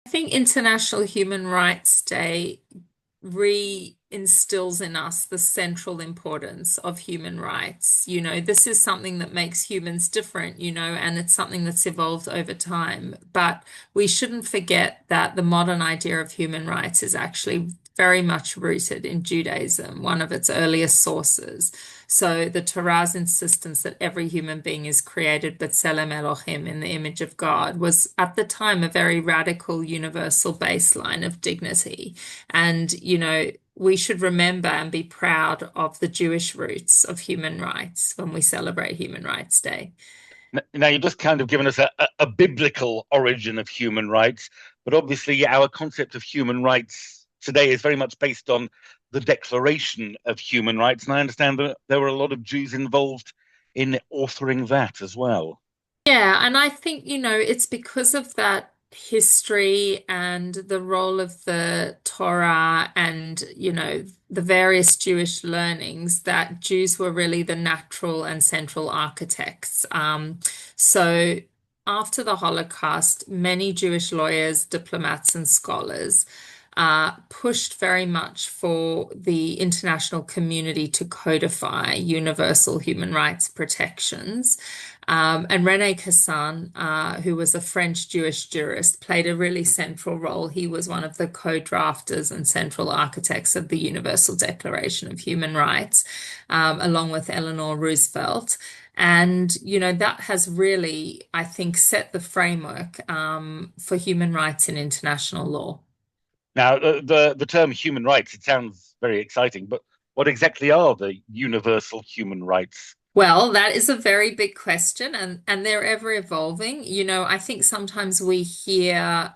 I think International Human Rights Day reinstills in us the central importance of human rights. This is something that makes humans different, and it's something that's evolved over time. But we shouldn't forget that the modern idea of human rights is actually very much rooted in Judaism, one of its earliest sources. So the Torah's insistence that every human being is created b'tselem Elohim, in the image of God, was at the time a very radical universal baseline of dignity. And, we should remember and be proud of the Jewish roots of human rights when we celebrate Human Rights Day. Now, you've just kind of given us a biblical origin of human rights, but obviously our concept of human rights today is very much based on the Declaration of Human Rights. And I understand that there were a lot of Jews involved in authoring that as well. Yeah, and I think, it's because of that history and the role of the Torah and, the various Jewish learnings that Jews were really the natural and central architects. So after the Holocaust, many Jewish lawyers, diplomats, and scholars pushed very much for the international community to codify universal human rights protections. And René Cassin, who was a French Jewish jurist, played a really central role. He was one of the co-drafters and central architects of the Universal Declaration of Human Rights, along with Eleanor Roosevelt. And, that has really, I think, set the framework for human rights in international law. Now, the term human rights, it sounds very exciting, but what exactly are the universal human rights? Well, that is a very big question, and they're ever evolving. I think sometimes we hear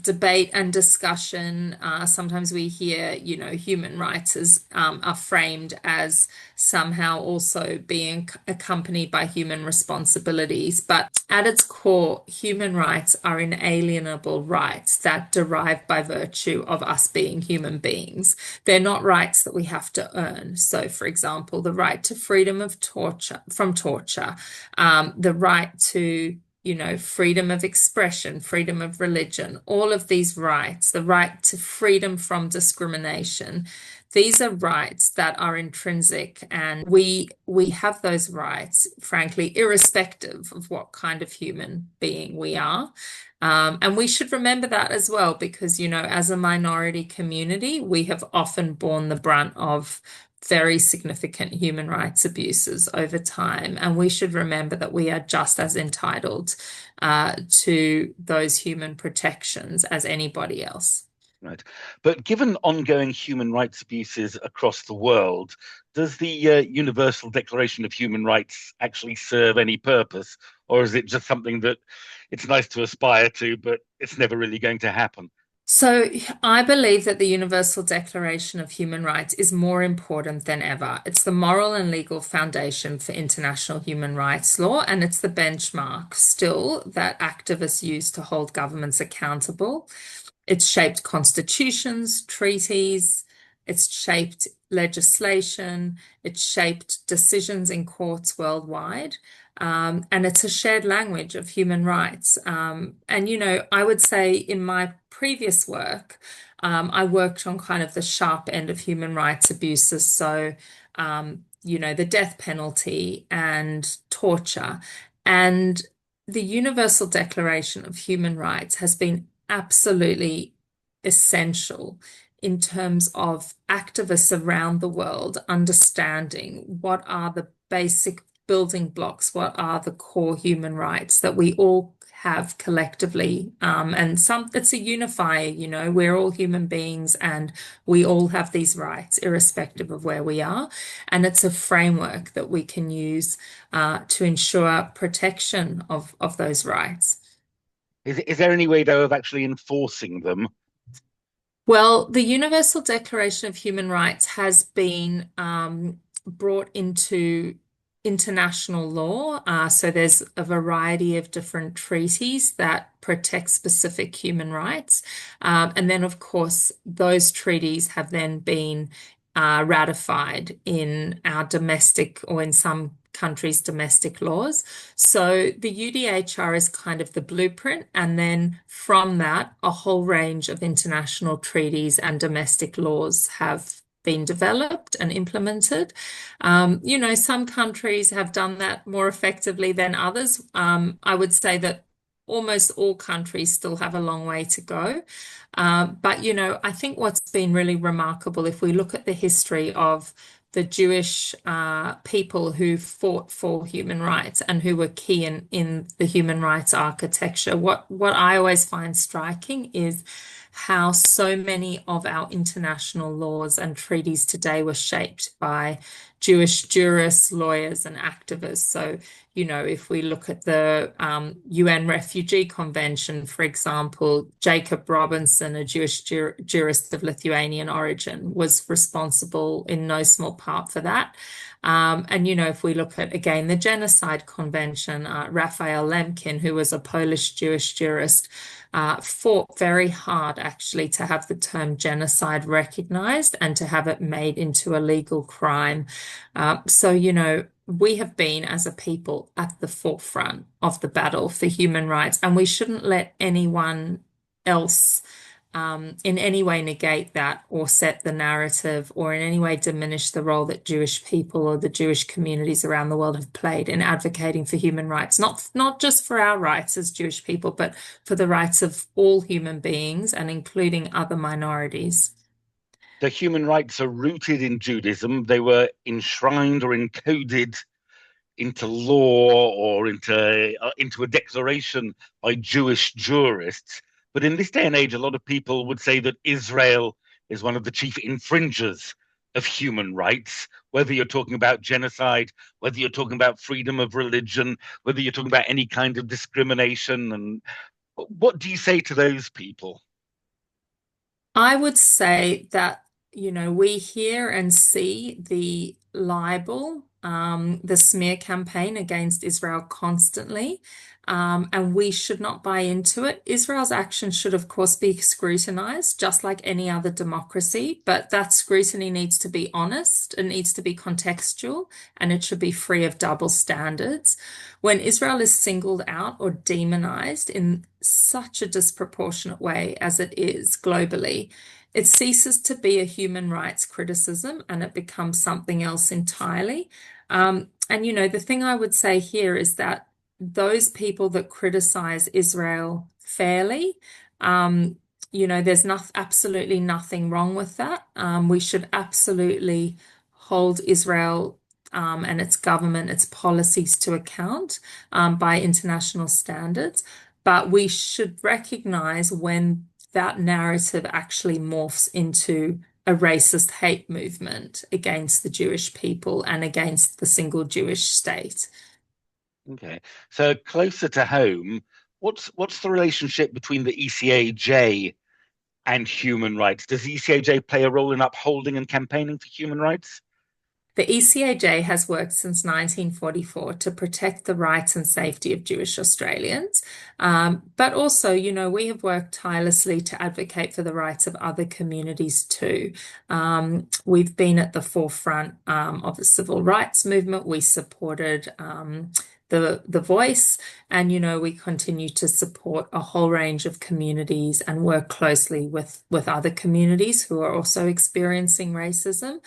debate and discussion. Sometimes we hear, human rights are framed as somehow also being accompanied by human responsibilities. But at its core, human rights are inalienable rights that derive by virtue of us being human beings. They're not rights that we have to earn. So, for example, the right to freedom of from torture, the right to freedom of expression, freedom of religion, all of these rights, the right to freedom from discrimination. These are rights that are intrinsic, and we have those rights, frankly, irrespective of what kind of human being we are. And we should remember that as well, because, as a minority community, we have often borne the brunt of very significant human rights abuses over time. And we should remember that we are just as entitled to those human protections as anybody else. Right. But given ongoing human rights abuses across the world, does the Universal Declaration of Human Rights actually serve any purpose? Or is it just something that it's nice to aspire to, but it's never really going to happen? So I believe that the Universal Declaration of Human Rights is more important than ever. It's the moral and legal foundation for international human rights law, and it's the benchmark still that activists use to hold governments accountable. It's shaped constitutions, treaties, it's shaped legislation, it's shaped decisions in courts worldwide. And it's a shared language of human rights. And, I would say in my previous work, I worked on kind of the sharp end of human rights abuses. So, the death penalty and torture. And the Universal Declaration of Human Rights has been absolutely essential in terms of activists around the world understanding what are the basic building blocks, what are the core human rights that we all have collectively. And it's a unifier, we're all human beings and we all have these rights, irrespective of where we are. And it's a framework that we can use to ensure protection of those rights. Is there any way, though, of actually enforcing them? Well, the Universal Declaration of Human Rights has been brought into international law. So there's a variety of different treaties that protect specific human rights. And then, of course, those treaties have then been ratified in our domestic, or in some countries' domestic laws. So the UDHR is kind of the blueprint, and then from that, a whole range of international treaties and domestic laws have been developed and implemented. Some countries have done that more effectively than others. I would say that almost all countries still have a long way to go. But I think what's been really remarkable, if we look at the history of the Jewish people who fought for human rights and who were key in the human rights architecture, what I always find striking is how so many of our international laws and treaties today were shaped by Jewish jurists, lawyers, and activists. So, if we look at the UN Refugee Convention, for example, Jacob Robinson, a Jewish jurist of Lithuanian origin, was responsible in no small part for that. If we look at, again, the Genocide Convention, Raphael Lemkin, who was a Polish Jewish jurist, fought very hard actually to have the term genocide recognized and to have it made into a legal crime. So, we have been as a people at the forefront of the battle for human rights, and we shouldn't let anyone else in any way negate that or set the narrative or in any way diminish the role that Jewish people or the Jewish communities around the world have played in advocating for human rights, not just for our rights as Jewish people, but for the rights of all human beings and including other minorities. The human rights are rooted in Judaism. They were enshrined or encoded into law or into a declaration by Jewish jurists. But in this day and age, a lot of people would say that Israel is one of the chief infringers of human rights, whether you're talking about genocide, whether you're talking about freedom of religion, whether you're talking about any kind of discrimination. And what do you say to those people? I would say that, we hear and see the libel, the smear campaign against Israel constantly, and we should not buy into it. Israel's actions should, of course, be scrutinized, just like any other democracy, but that scrutiny needs to be honest, it needs to be contextual, and it should be free of double standards. When Israel is singled out or demonized in such a disproportionate way as it is globally, it ceases to be a human rights criticism and it becomes something else entirely. And the thing I would say here is that those people that criticize Israel fairly, there's absolutely nothing wrong with that. We should absolutely hold Israel and its government, its policies to account by international standards. But we should recognize when that narrative actually morphs into a racist hate movement against the Jewish people and against the single Jewish state. Okay, so closer to home, what's the relationship between the ECAJ and human rights? Does the ECAJ play a role in upholding and campaigning for human rights? The ECAJ has worked since 1944 to protect the rights and safety of Jewish Australians. But also, we have worked tirelessly to advocate for the rights of other communities too. We've been at the forefront of the civil rights movement. We supported the voice, and we continue to support a whole range of communities and work closely with other communities who are also experiencing racism.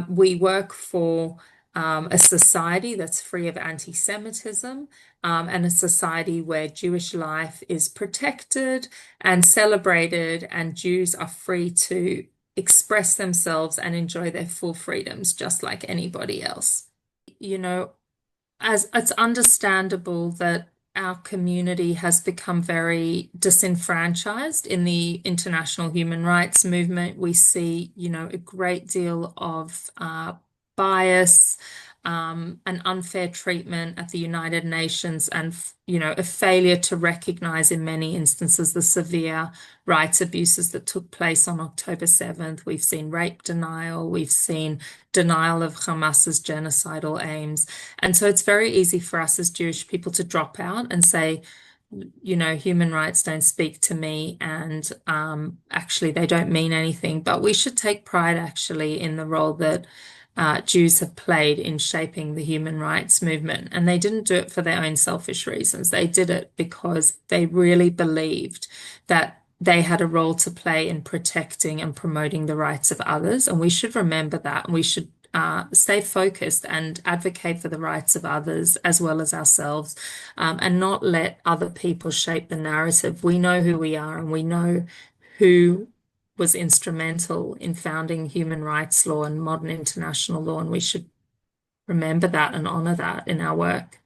We work for a society that's free of anti-Semitism, and a society where Jewish life is protected and celebrated, and Jews are free to express themselves and enjoy their full freedoms just like anybody else. As it's understandable that our community has become very disenfranchised in the international human rights movement. We see, a great deal of bias and unfair treatment at the United Nations, and a failure to recognize in many instances the severe rights abuses that took place on October 7th. We've seen rape denial, we've seen denial of Hamas's genocidal aims. And so it's very easy for us as Jewish people to drop out and say, human rights don't speak to me, and actually they don't mean anything. But we should take pride actually in the role that Jews have played in shaping the human rights movement. And they didn't do it for their own selfish reasons. They did it because they really believed that they had a role to play in protecting and promoting the rights of others. And we should remember that. And we should stay focused and advocate for the rights of others as well as ourselves, and not let other people shape the narrative. We know who we are and we know who was instrumental in founding human rights law and modern international law, and we should remember that and honor that in our work.